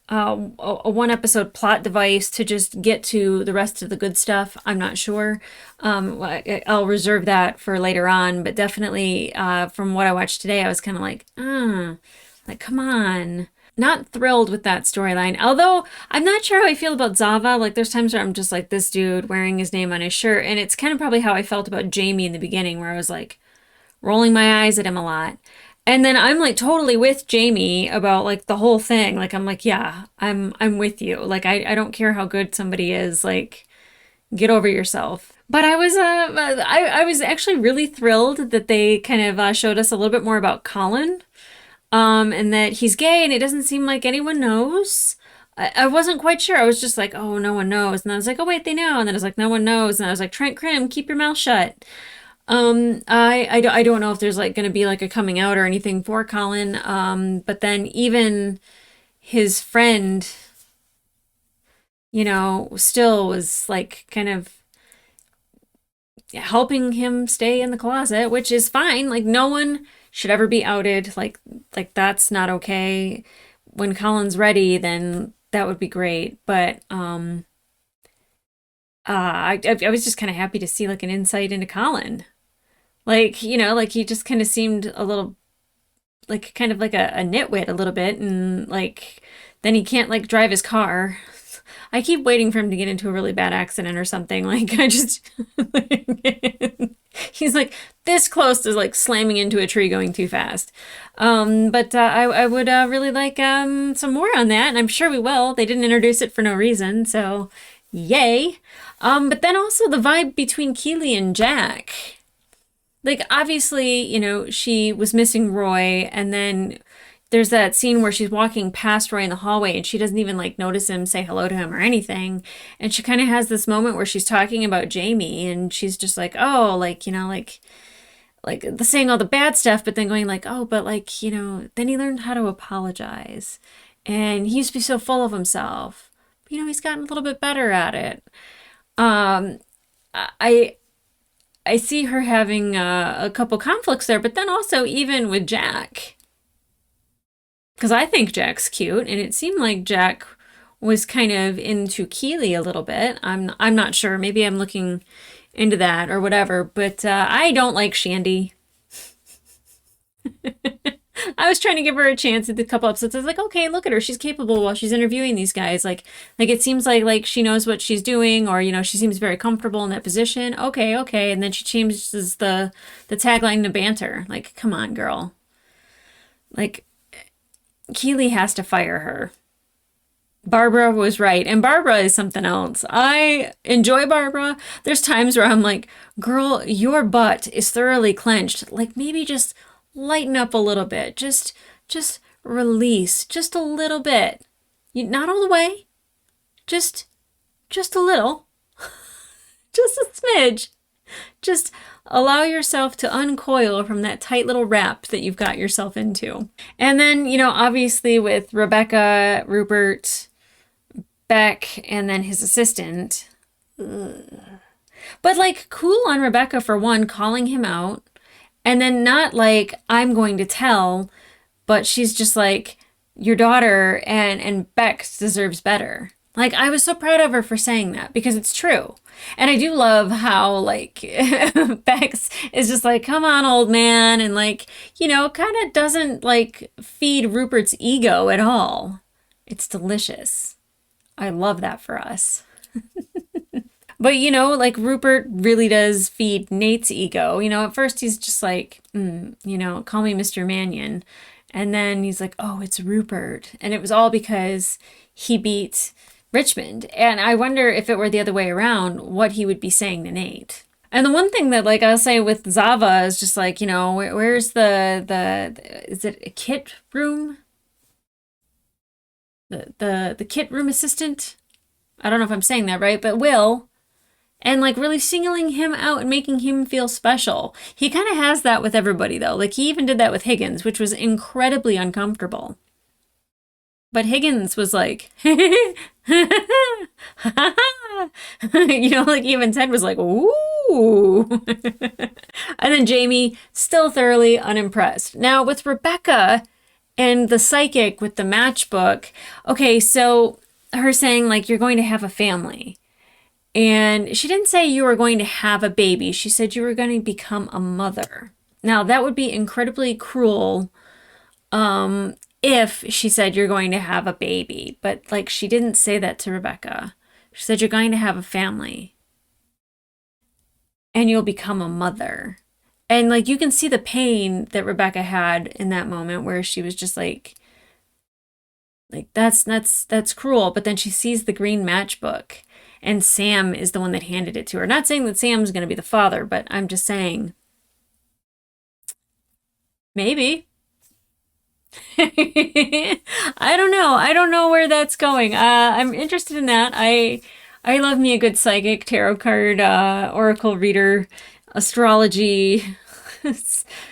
a one episode plot device to just get to the rest of the good stuff. I'm not sure. I'll reserve that for later on, but definitely from what I watched today, I was kind of like, come on. Not thrilled with that storyline. Although I'm not sure how I feel about Zava. Like there's times where I'm just like, this dude wearing his name on his shirt. And it's kind of probably how I felt about Jamie in the beginning, where I was like rolling my eyes at him a lot. And then I'm like totally with Jamie about like the whole thing. Like I'm like, yeah, I'm with you. Like I don't care how good somebody is. Like get over yourself. But I was actually really thrilled that they kind of showed us a little bit more about Colin. And that he's gay and it doesn't seem like anyone knows. I wasn't quite sure. I was just like, oh, no one knows. And I was like, oh, wait, they know. And then I was like, no one knows. And I was like, Trent Krim, keep your mouth shut. I don't know if there's like going to be like a coming out or anything for Colin. But then even his friend, you know, still was like kind of helping him stay in the closet, which is fine. Like no one should ever be outed. Like that's not okay. When Colin's ready, then that would be great. But I was just kind of happy to see like an insight into Colin. Like, you know, like he just kind of seemed a little like kind of like a nitwit a little bit, and like then he can't like drive his car. I keep waiting for him to get into a really bad accident or something. Like I just he's like this close to like slamming into a tree going too fast. But I would really like some more on that, and I'm sure we will. They didn't introduce it for no reason, so yay. But then also the vibe between Keely and Jack. Like obviously, you know, she was missing Roy, and then there's that scene where she's walking past Roy in the hallway and she doesn't even like notice him, say hello to him or anything. And she kind of has this moment where she's talking about Jamie and she's just like, oh, like, you know, like the saying all the bad stuff, but then going like, oh, but like, you know, then he learned how to apologize. And he used to be so full of himself. But, you know, he's gotten a little bit better at it. I see her having a couple conflicts there, but then also even with Jack. Because I think Jack's cute, and it seemed like Jack was kind of into Keely a little bit. I'm not sure. Maybe I'm looking into that or whatever, but I don't like Shandy. I was trying to give her a chance at the couple episodes. I was like, okay, look at her. She's capable while she's interviewing these guys. Like it seems like she knows what she's doing, or, you know, she seems very comfortable in that position. Okay. And then she changes the tagline to banter. Like, come on, girl. Like, Keely has to fire her. Barbara was right. And Barbara is something else. I enjoy Barbara. There's times where I'm like, girl, your butt is thoroughly clenched. Like maybe just lighten up a little bit. Just release just a little bit. Not all the way. Just a little. Just a smidge. Just allow yourself to uncoil from that tight little wrap that you've got yourself into. And then, you know, obviously with Rebecca, Rupert, Beck, and then his assistant. Ugh. But like cool on Rebecca for one, calling him out. And then not like, I'm going to tell, but she's just like, your daughter and Beck deserves better. Like, I was so proud of her for saying that because it's true. And I do love how, like, Bex is just like, come on, old man. And, like, you know, kind of doesn't, like, feed Rupert's ego at all. It's delicious. I love that for us. But, you know, like, Rupert really does feed Nate's ego. You know, at first he's just like, you know, call me Mr. Mannion. And then he's like, oh, it's Rupert. And it was all because he beat Richmond. And I wonder if it were the other way around, what he would be saying to Nate. And the one thing that, like, I'll say with Zava is just like, you know, where's the is it a kit room? The kit room assistant? I don't know if I'm saying that right, but Will and like really singling him out and making him feel special. He kind of has that with everybody though. Like he even did that with Higgins, which was incredibly uncomfortable. But Higgins was like, you know, like even Ted was like, ooh. And then Jamie, still thoroughly unimpressed. Now with Rebecca and the psychic with the matchbook, okay, so her saying like, you're going to have a family. And she didn't say you were going to have a baby. She said you were going to become a mother. Now that would be incredibly cruel if she said you're going to have a baby, but like she didn't say that to Rebecca. She said you're going to have a family and you'll become a mother. And like you can see the pain that Rebecca had in that moment where she was just like that's cruel. But then she sees the green matchbook and Sam is the one that handed it to her. Not saying that Sam's going to be the father, but I'm just saying maybe. I don't know. I don't know where that's going. I'm interested in that. I love me a good psychic, tarot card, oracle reader, astrology,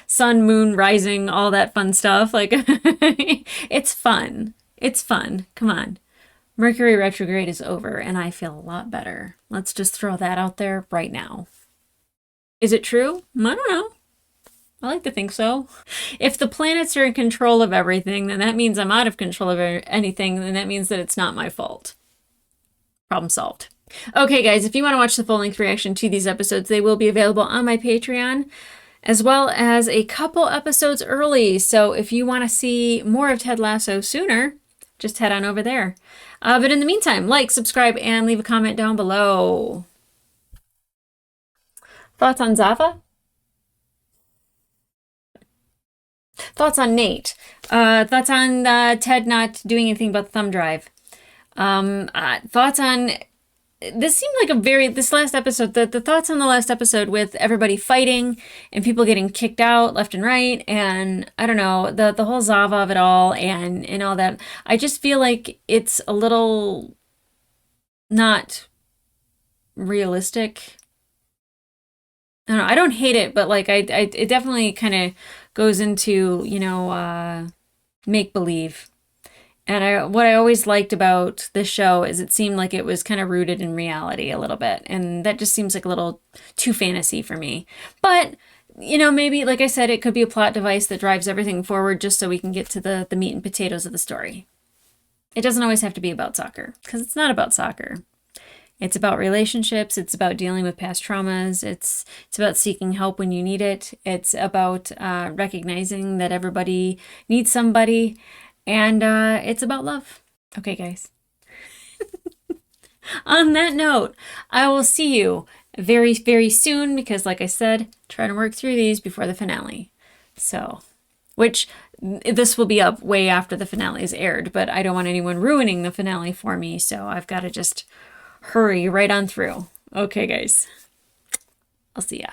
sun, moon, rising, all that fun stuff. Like, it's fun. It's fun. Come on. Mercury retrograde is over and I feel a lot better. Let's just throw that out there right now. Is it true? I don't know. I like to think so. If the planets are in control of everything, then that means I'm out of control of anything, and that means that it's not my fault. Problem solved. Okay, guys, if you want to watch the full-length reaction to these episodes, they will be available on my Patreon, as well as a couple episodes early. So if you want to see more of Ted Lasso sooner, just head on over there. But in the meantime, like, subscribe, and leave a comment down below. Thoughts on Zava? Thoughts on Nate. Thoughts on Ted not doing anything about the thumb drive. Thoughts on... This seemed like this last episode, the thoughts on the last episode with everybody fighting and people getting kicked out left and right, and I don't know, the whole Zava of it all and all that. I just feel like it's a little not realistic. I don't know, I don't hate it, but like it definitely kind of goes into, you know, make-believe. And what I always liked about this show is it seemed like it was kind of rooted in reality a little bit. And that just seems like a little too fantasy for me. But, you know, maybe, like I said, it could be a plot device that drives everything forward just so we can get to the meat and potatoes of the story. It doesn't always have to be about soccer, because it's not about soccer. It's about relationships. It's about dealing with past traumas. It's about seeking help when you need it. It's about recognizing that everybody needs somebody. And it's about love. Okay, guys. On that note, I will see you very, very soon because, like I said, trying to work through these before the finale. So, which this will be up way after the finale is aired, but I don't want anyone ruining the finale for me, so I've got to just hurry right on through. Okay, guys. I'll see ya.